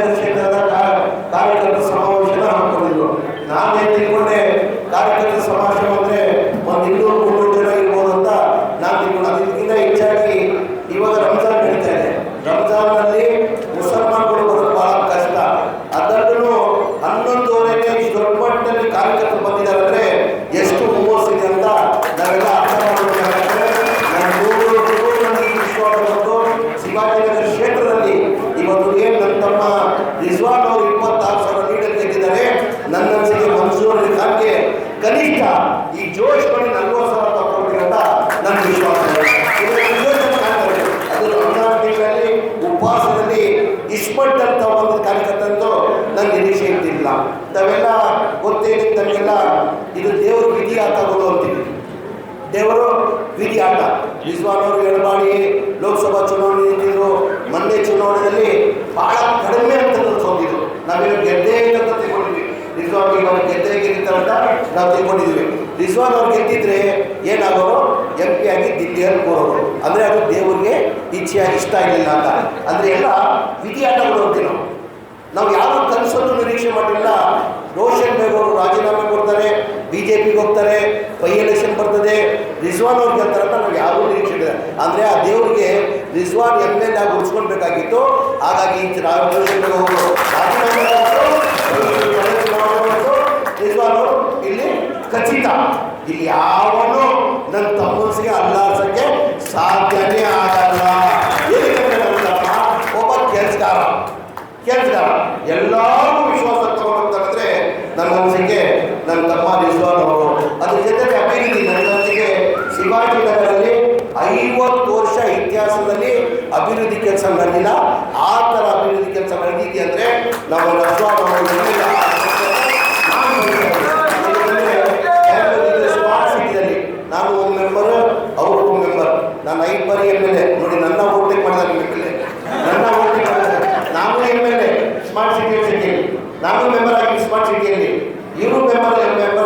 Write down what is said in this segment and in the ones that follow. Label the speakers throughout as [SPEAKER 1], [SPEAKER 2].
[SPEAKER 1] ಶಿವಾಜಿನಗರ ಕ್ಷೇತ್ರದ ಕಾರ್ಯಕರ್ತರ ಸಮಾವೇಶನ ಹಾಕೊಂಡಿದ್ರು. ನಾನು ತಿಳ್ಕೊಂಡೆ ಕಾರ್ಯಕರ್ತರ ಸಮಾವೇಶ ಅಂದರೆ ಒಂದು 200-300 ಜನ ಇರ್ಬೋದು ಅಂತ ನಾನು ತಿಳ್ಕೊಂಡು. ಅದಕ್ಕಿಂತ ಹೆಚ್ಚಾಗಿ ಇವಾಗ ರಂಜಾನ್ ನಡೀತಾ ಇದೆ. ರಂಜಾನ್ನಲ್ಲಿ ಮುಸಲ್ಮಾನ್ಗಳು ಬರೋದು ಬಹಳ ಕಷ್ಟ. ಅದರಲ್ಲೂ 11:30ಕ್ಕೆ ಇಷ್ಟು ದೊಡ್ಡ ಮಟ್ಟದಲ್ಲಿ ಕಾರ್ಯಕರ್ತರು ಬಂದಿದ್ದಾರೆ ಅಂದರೆ ಎಷ್ಟು ಹುಮ್ಮಸ್ಸಿದೆ ಅಂತ ನಾವೆಲ್ಲ ಅರ್ಥ ಮಾಡಬೇಕಾಗುತ್ತೆ. ಶಿವಾಜಿನಗರ ಕ್ಷೇತ್ರದಲ್ಲಿ ಇವತ್ತು ಏನು ನನ್ನ ತಮ್ಮ ರಿಜ್ವಾನ್ ಅವರು 26,000 ಲೀಡರ್ ಗೆದ್ದಿದ್ದಾರೆ. ನನ್ನ ಅನಿಸಿಕೆ ಮನ್ಸೂರ್ ಅಲಿ ಖಾನ್ಗೆ ಕನಿಷ್ಠ ಈ ಜೋಶ್ ಮಾಡಿ 40,000 ತಗೊಂಡಿರೋ ಅಂತ ನನ್ನ ವಿಶ್ವಾಸ. ಅದು ರಂಜಾನ್ ತಿಂಗಳಲ್ಲಿ ಉಪವಾಸದಲ್ಲಿ ಇಸ್ಮಟ್ ಅಂತ ಒಂದು ಕಾರ್ಯಕರ್ತಂತೂ ನನ್ನ ನಿರೀಕ್ಷೆ ಇರ್ತಿಲ್ಲ. ನಾವೆಲ್ಲ ಗೊತ್ತೇನೆ, ನಮಗೆಲ್ಲ ಇದು ದೇವ್ರ ವಿಧಿ ಆಟಗಳು ಅಂತೀವಿ. ದೇವರು ವಿಧಿ ಆಟ. ರಿಜ್ವಾನ್ ಅವರು ಎಡಬಾಡಿ ಲೋಕಸಭಾ ಚುನಾವಣೆ ನಿಂತಿದ್ರು. ಮೊನ್ನೆ ಚುನಾವಣೆಯಲ್ಲಿ ಬಹಳ ಕಡಿಮೆ ಅಂತ ಸೋತಿದ್ರು. ನಾವೇನು ಗೆದ್ದೇ ಅಂತ ತಿಳ್ಕೊಂಡಿದ್ವಿ. ರಿಜ್ವಾನ್ ಇವಾಗ ಗೆದ್ದೇ ಗೆದ್ದಿರ್ತಾರಂತ ನಾವು ತಿಳ್ಕೊಂಡಿದ್ವಿ. ರಿಜ್ವಾನ್ ಅವ್ರು ಗೆದ್ದಿದ್ರೆ ಏನಾಗೋರು, MP ಆಗಿ ದಿಲ್ಲಿಯಲ್ಲಿ ಕೂರೋರು. ಅಂದರೆ ಅದು ದೇವರಿಗೆ ಇಚ್ಛೆಯಾಗಿ ಇಷ್ಟ ಆಗಲಿಲ್ಲ ಅಂತ. ಅಂದರೆ ಎಲ್ಲ ವಿಧಿ ಆಟಗಳು ಅಂತೀವಿ ನಾವು ಯಾವ ಕನಸನ್ನು ನಿರೀಕ್ಷೆ ಮಾಡಿಲ್ಲ. ರೋಷನ್ ಬೇಗ್ ಅವರು ರಾಜೀನಾಮೆ ಕೊಡ್ತಾರೆ, BJPಗೆ ಹೋಗ್ತಾರೆ, ಬೈ ಎಲೆಕ್ಷನ್ ಬರ್ತದೆ, ರಿಜ್ವಾನ್ ಅವ್ರು ಗೆಲ್ತಾರೆ ಅಂತ ನಾವು ಯಾರೂ ನಿರೀಕ್ಷೆ ಇದೆ. ಅಂದರೆ ಆ ದೇವರಿಗೆ ರಿಜ್ವಾನ್ MLA ಆಗಿ ಉಳಿಸ್ಕೊಳ್ಬೇಕಾಗಿತ್ತು. ಹಾಗಾಗಿ ರೋಷನ್ ಬೇಗ್ ಅವರು ರಾಜೀನಾಮೆ ರಿಜ್ವಾನ್ ಅವರು ಇಲ್ಲಿ ಖಚಿತ. ಇಲ್ಲಿ ಯಾವನು ನನ್ನ ತಮ್ಮನಿಗೆ ಅಲ್ಲಾಡ್ಸೋಕ್ಕೆ ಸಾಧ್ಯನೇ ಆಗಲ್ಲ. ಏಕೆಂದರೆ ನನ್ನ ತಮ್ಮ ಒಬ್ಬ ಕೆಲಸಗಾರ ಎಲ್ಲರೂ ವಿಶ್ವಾಸ ತಗೊಂಡಂತಂದ್ರೆ ನನ್ನ ಅನಿಸಿಕೆ ನನ್ನ ತಮ್ಮ ರಿಜ್ವಾನ್ ಅವರು. ಅದ್ರ ಜೊತೆಗೆ ಅಭಿವೃದ್ಧಿ ನನ್ನ ಅನಿಸಿಕೆ ಶಿವಾಜಿನಗರಲ್ಲಿ 50 ವರ್ಷ ಇತಿಹಾಸದಲ್ಲಿ ಅಭಿವೃದ್ಧಿ ಕೆಲಸ ನಡೆದಿಲ್ಲ. ಆ ಥರ ಅಭಿವೃದ್ಧಿ ಕೆಲಸ ನಡೆದಿದೆ ಅಂದರೆ ನಮ್ಮ ರಿಜ್ವಾನ್ ಅವರು ಸ್ಮಾರ್ಟ್ ಸಿಟಿಯಲ್ಲಿ ನಾನು ಒಂದು ಮೆಂಬರ್, ಅವರು ಒಂದು ಮೆಂಬರ್. ನಾನು 5 ಬಾರಿ MLA ನೋಡಿ. ನನ್ನ ಓಟಿಂಗ್ ಮಾಡಿದಾಗ ನನ್ನ ಓಟಿಂಗ್ ಮಾಡಿದಾಗ ನಾನು MLA ಸ್ಮಾರ್ಟ್ ಸಿಟಿಯಲ್ಲಿ, ನಾನು ಮೆಂಬರ್ ಆಗಿದ್ದೀನಿ ಸ್ಮಾರ್ಟ್ ಸಿಟಿಯಲ್ಲಿ. ಇವರು ಮೆಂಬರ್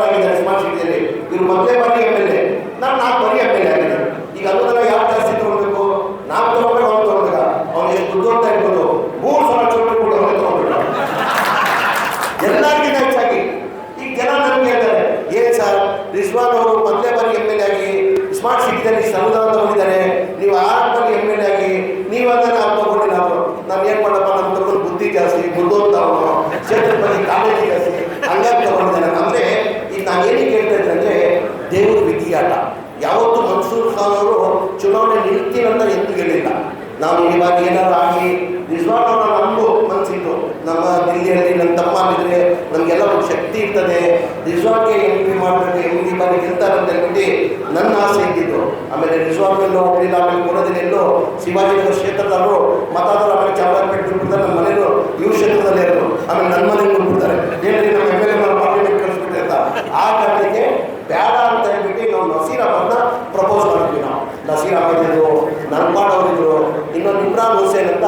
[SPEAKER 1] ಆಗಿದ್ದಾರೆ ಸ್ಮಾರ್ಟ್ ಸಿಟಿಯಲ್ಲಿ. ಇವರು ಮೊದಲೇ ಬಾರಿ MLA, ನಾನು 4 ಬಾರಿ MLA ಆಗಿದ್ದಾರೆ. ಈಗ ಅಲ್ಲದಲ್ಲ ಯಾವ ಜಾಸ್ತಿ ತೊಗೊಳ್ಬೇಕು, ನಾವು ತೊಗೊಳ್ಬೇಕು, ಅವ್ನು ತೊಗೊಳ್ಬೇಕ. ಅವ್ನು ಎಷ್ಟು ದುಡ್ಡು ಅಂತ ಇರ್ಬೋದು, 3 ಸಲ ಚೋಟಿ ಕೊಟ್ಟು ಅವನೇ ತೊಗೊಳ್ಬೇಕು ಎಲ್ಲರಿಗಿಂತ ಹೆಚ್ಚಾಗಿ. ಈಗ ಜನ ನನಗೆ ಹೇಳ್ತಾರೆ, ಏನು ಸರ್ ರಿಜ್ವಾನ್ ಅವರು ಮೊದಲೇ ಬಾರಿ MLA ಆಗಿ ಸ್ಮಾರ್ಟ್ ಸಿಟಿಯಲ್ಲಿ ಸಂವಿಧಾನ ತಗೊಂಡಿದ್ದಾರೆ, ನೀವು 6 ಬಾರಿ MLA ಆಗಿ ನೀವು ಅದನ್ನು ನಾವು ತಗೊಂಡಿಲ್ಲ. ನಾನು ಏನು ಮಾಡಪ್ಪ, ನಮ್ಮ ತಗೊಂಡು ಬುದ್ಧಿ ಜಾಸ್ತಿ, ಬುದ್ಧೋತ್ತ ಅವನು ಕ್ಷೇತ್ರದ ಬಗ್ಗೆ ಕಾಲೇಜಿ ಜಾಸ್ತಿ, ಹಂಗಾಗಿ ತಗೊಂಡಿದ್ದಾನೆ. ಅಂದರೆ ಈಗ ನಾನು ಏನಕ್ಕೆ ಹೇಳ್ತಾ ಇದ್ದೆ ಅಂದರೆ ದೇವ್ರ ವಿಧಿಯಾಟ. ಯಾವತ್ತೂ ಮನ್ಸೂರ್ ಖಾನ್ ಅವರು ಚುನಾವಣೆ ನಿಲ್ತೀನಂತ ಎಂದೂ ಹೇಳಿಲ್ಲ. ನಾವು ಇವಾಗ ಏನಾದ್ರು ಆಗಿ ರಿಜ್ವಾನ್ ಅವರ ನಮಗೂ ಮನಸ್ಸಿತ್ತು, ನಮ್ಮ ದಿಲ್ಲಿಯಲ್ಲಿ ನನ್ನ ತಮ್ಮ ಇದ್ರೆ ನಮಗೆಲ್ಲ ಒಂದು ಶಕ್ತಿ ಇರ್ತದೆ, ರಿಜ್ವಾನ್ಗೆ MP ಮಾಡಬೇಕು, MD ಬಾರಿ ಗೆಲ್ತಾರೆ ಅಂತ ಹೇಳ್ಬಿಟ್ಟು ನನ್ನ ಆಸೆ ಇದ್ದಿದ್ದು. ಆಮೇಲೆ ರಿಜ್ವಾನ್ ಎಲ್ಲೋ ಹೋಗಲಿಲ್ಲ. ಆಮೇಲೆ ಕೊಡೋದಿಲ್ಲೆಲ್ಲೋ ಶಿವಾಜಿನಗರ ಕ್ಷೇತ್ರದವರು ಮತಾದರು. ಆಮೇಲೆ ಚಾಮರಾಜಪೇಟೆ ಬಿಡ್ತಾರೆ, ನಮ್ಮ ಮನೇನು ಇವ್ರ ಕ್ಷೇತ್ರದಲ್ಲಿ ಇರೋದು. ಆಮೇಲೆ ನನ್ನ ಮನೆಗೆ ಬಂದ್ಬಿಡ್ತಾರೆ, ಏನ್ರಿ ನಮ್ಮ MLA ಪಾರ್ಲಿಮೆಂಟ್ ಕಳಿಸ್ಬಿಟ್ಟೆ ಅಂತ. ಆ ಕಾರಣಕ್ಕೆ ಬೇಡ ಅಂತ ಹೇಳ್ಬಿಟ್ಟು ನಾವು ನಸೀರ್ ಅಹಮದ್ನ ಪ್ರಪೋಸ್ ಮಾಡಿದ್ವಿ. ನಾವು ನಸೀರ್ ಅಹಮದ್ ಇದ್ರು, ನನ್ಪಾಡ್ ಅವರಿದ್ರು, ಇನ್ನೊಂದು ಇಮ್ರಾನ್ ಹುಸೇನ್ ಅಂತ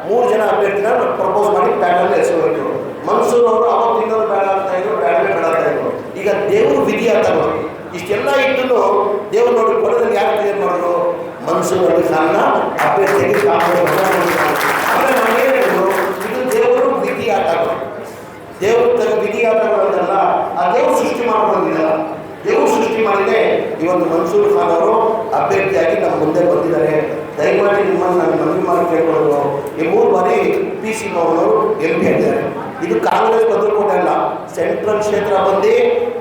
[SPEAKER 1] 3 ಜನ ಅಭ್ಯರ್ಥಿನ ಪ್ರಪೋಸ್ ಮಾಡಿ ಪ್ಯಾನಲ್ ಹೆಸರು. ಮನ್ಸೂರ್ ಅವರು ಅವತ್ತಿಂದಲೂ ಬೇಡ ಅಂತ ಇದ್ರು, ಬೇಡವೇ ಬೇಡ ಅಂತ ಇದ್ರು. ಈಗ ದೇವ್ರ ವಿಧಿ ಅಂತ ನೋಡಿ ಇಷ್ಟೆಲ್ಲ ಇದ್ದು ದೇವ್ರು ನೋಡಿ ಕೊಡದಲ್ಲಿ ಯಾರು ಕ್ಲಿಯರ್ ಮಾಡಿದ್ರು, ಮನ್ಸೂರ್ ಅಲಿ ಖಾನ್ನ ಅಭ್ಯರ್ಥಿಗೆ ಅಂದರೆ ನಾವು ಹೇಳಿದ್ರು ಇದು ದೇವರು ವಿಧಿ ಆಟಗಳು. ದೇವ್ರ ವಿಧಿ ಆಟಗಳು ಅಂತಲ್ಲ, ಆ ದೇವ್ರು ಸೃಷ್ಟಿ ಮಾಡ್ಕೊಂಡಿಲ್ಲ. ದೇವ್ರು ಸೃಷ್ಟಿ ಮಾಡಿದ್ರೆ ಇವತ್ತು ಮನ್ಸೂರ್ ಖಾನ್ ಅವರು ಅಭ್ಯರ್ಥಿಯಾಗಿ ನಮ್ಮ ಮುಂದೆ ಬಂದಿದ್ದಾರೆ. ದಯಮಾಡಿ ನಿಮ್ಮನ್ನು ನಾನು ಮನವಿ ಮಾಡಿ ಕೇಳ್ಕೊಳ್ಳೋದು, ಈ 3 ಬಾರಿ PC ಮೋಹನ್ ಅವರು MP ಆಗಿದ್ದಾರೆ. ಇದು ಕಾಂಗ್ರೆಸ್ ಭದ್ರಕೋಟೆ ಅಲ್ಲ, ಸೆಂಟ್ರಲ್ ಕ್ಷೇತ್ರ ಬಂದು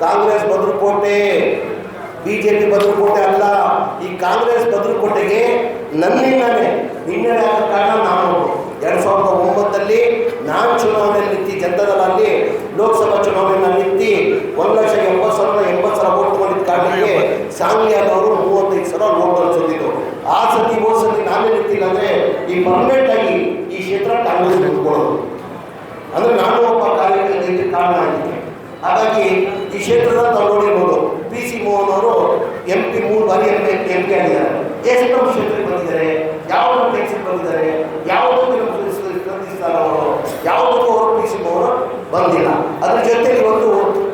[SPEAKER 1] ಕಾಂಗ್ರೆಸ್ ಭದ್ರಕೋಟೆ, BJP ಭದ್ರಕೋಟೆ ಅಲ್ಲ. ಈ ಕಾಂಗ್ರೆಸ್ ಭದ್ರಕೋಟೆಗೆ ನನ್ನಿಂದಾನೆ ಹಿನ್ನಡೆ ಆದ ಕಾರಣ ನಾನು 2009ರಲ್ಲಿ ನಾನು ಚುನಾವಣೆಯಲ್ಲಿ ನಿಂತು ಜನತಾದಳಲ್ಲಿ ಲೋಕಸಭಾ ಚುನಾವಣೆಯಲ್ಲಿ ನಿಂತು 1,80,000 ವೋಟ್ ತಗೊಂಡಿದ್ದ ಕಾರಣಕ್ಕೆ ಸಾಂಗ್ಲಿಯಾದವರು 35,000 ವೋಟ್ ಸೋತಿದ್ರು. ಆ ಸತಿ ಹೋದ ಸತಿ ನಾನೇ ನಿಂತಿಲ್ಲ ಅಂದರೆ ಈ ಪರ್ಮನೆಂಟ್ ಆಗಿ ಈ ಕ್ಷೇತ್ರ ಕಾಂಗ್ರೆಸ್ ನಿಂತ್ಕೊಳ್ಳೋದು ಅಂದರೆ ನಾನು ಒಬ್ಬ ಕಾರ್ಯಕರ್ತರಿಗೆ ಕಾರಣ ಆಗಿದೆ. ಹಾಗಾಗಿ ಈ ಕ್ಷೇತ್ರದ ತಗೊಂಡಿರ್ಬೋದು. PC ಮೋಹನ್ ಅವರು MP 3 ಬಾರಿ MP ಆಗಿದ್ದಾರೆ. ಎಷ್ಟು ಕ್ಷೇತ್ರಕ್ಕೆ ಬಂದಿದ್ದಾರೆ, ಯಾವ ಕೆಲಸಕ್ಕೆ ಬಂದಿದ್ದಾರೆ, ಯಾವುದಕ್ಕೂ ಸ್ಪಂದಿಸ್ತಾರೆ ಅವರು, ಯಾವುದಕ್ಕೂ ಅವರು PC ಮೋಹನ್ ಬಂದಿಲ್ಲ. ಅದ್ರ ಜೊತೆಗೆ ಇವತ್ತು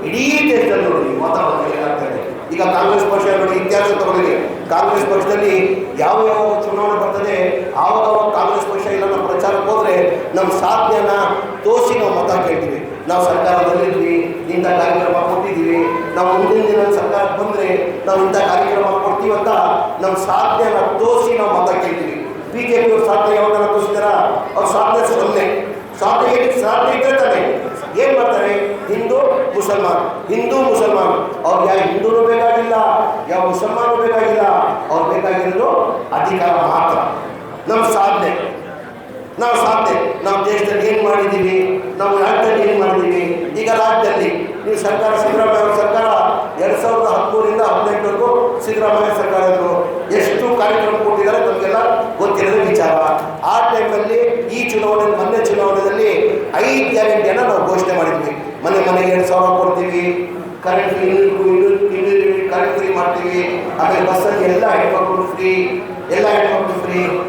[SPEAKER 1] ಇಡೀ ದೇಶದಲ್ಲಿ ನೋಡಿ ವಾತಾವರಣ ಏನಾಗ್ತಾ ಇದೆ. ಈಗ ಕಾಂಗ್ರೆಸ್ ಪಕ್ಷ ನೋಡಿ, ಇತಿಹಾಸ ತಗೊಂಡಿದೆ. ಕಾಂಗ್ರೆಸ್ ಪಕ್ಷದಲ್ಲಿ ಯಾವ ಚುನಾವಣೆ ಬರ್ತದೆ ಆವಾಗ ಕಾಂಗ್ರೆಸ್ ಪಕ್ಷ ಇಲ್ಲ ನಮ್ಮ ಪ್ರಚಾರಕ್ಕೆ ಹೋದರೆ ನಮ್ಮ ಸಾಧನೆಯನ್ನು ನಾವು ಸರ್ಕಾರದಲ್ಲಿದ್ವಿ, ಇಂಥ ಕಾರ್ಯಕ್ರಮ ಕೊಟ್ಟಿದ್ದೀವಿ, ನಾವು ಮುಂದಿನ ದಿನ ಸರ್ಕಾರಕ್ಕೆ ಬಂದರೆ ನಾವು ಇಂಥ ಕಾರ್ಯಕ್ರಮ ಕೊಡ್ತೀವಿ ಅಂತ ನಮ್ಮ ಸಾಧನೆಯನ್ನು ತೋರಿಸಿ ನಾವು ಮತ ಕೇಳ್ತೀವಿ. BJP ಅವ್ರ ಸಾಧನೆ ಯಾವಾಗ ತೋರಿಸ್ತಾರ? ಅವ್ರ ಸಾಧನೆ ಸೊನ್ನೆ. ಸಾಧನೆ ಇದ್ರೆ ತಾನೆ ಏನು ಮಾಡ್ತಾರೆ? ಹಿಂದೂ ಮುಸಲ್ಮಾನ್ ಅವ್ರಿಗೆ ಯಾವ ಹಿಂದೂನೂ ಬೇಕಾಗಿಲ್ಲ, ಯಾವ ಮುಸಲ್ಮಾನೂ ಬೇಕಾಗಿಲ್ಲ, ಅವ್ರು ಬೇಕಾಗಿರೋದು ಅಧಿಕಾರ ಮಾತ್ರ. ನಮ್ಮ ಸಾಧನೆ ನಾವು ದೇಶದಲ್ಲಿ ಏನು ಮಾಡಿದ್ದೀವಿ, ನಾವು ರಾಜ್ಯದಲ್ಲಿ ಏನು ಮಾಡಿದ್ದೀವಿ. ಈಗ ರಾಜ್ಯದಲ್ಲಿ ನೀವು ಸರ್ಕಾರ, ಸಿದ್ದರಾಮಯ್ಯ ಅವ್ರ ಸರ್ಕಾರ 2013ರಿಂದ 2018ವರೆಗೂ ಸಿದ್ದರಾಮಯ್ಯ ಸರ್ಕಾರ ಎಷ್ಟು ಕಾರ್ಯಕ್ರಮ ಕೊಟ್ಟಿದ್ದಾರೆ ನಮಗೆಲ್ಲ ಗೊತ್ತಿರೋದು ವಿಚಾರ. ಆ ಟೈಮಲ್ಲಿ ಮೊನ್ನೆ ಚುನಾವಣೆಯಲ್ಲಿ 5 ಗ್ಯಾರಂಟಿಯನ್ನು ನಾವು ಘೋಷಣೆ ಮಾಡಿದ್ವಿ. ಮನೆಗೆ 2,000 ಕೊಡ್ತೀವಿ, ಕರೆಂಟ್ ಫ್ರೀ ಮಾಡ್ತೀವಿ, ಆಮೇಲೆ ಬಸ್ಸಲ್ಲಿ ಎಲ್ಲ ಹೆಣ್ಮಕ್ಳು ಫ್ರೀ,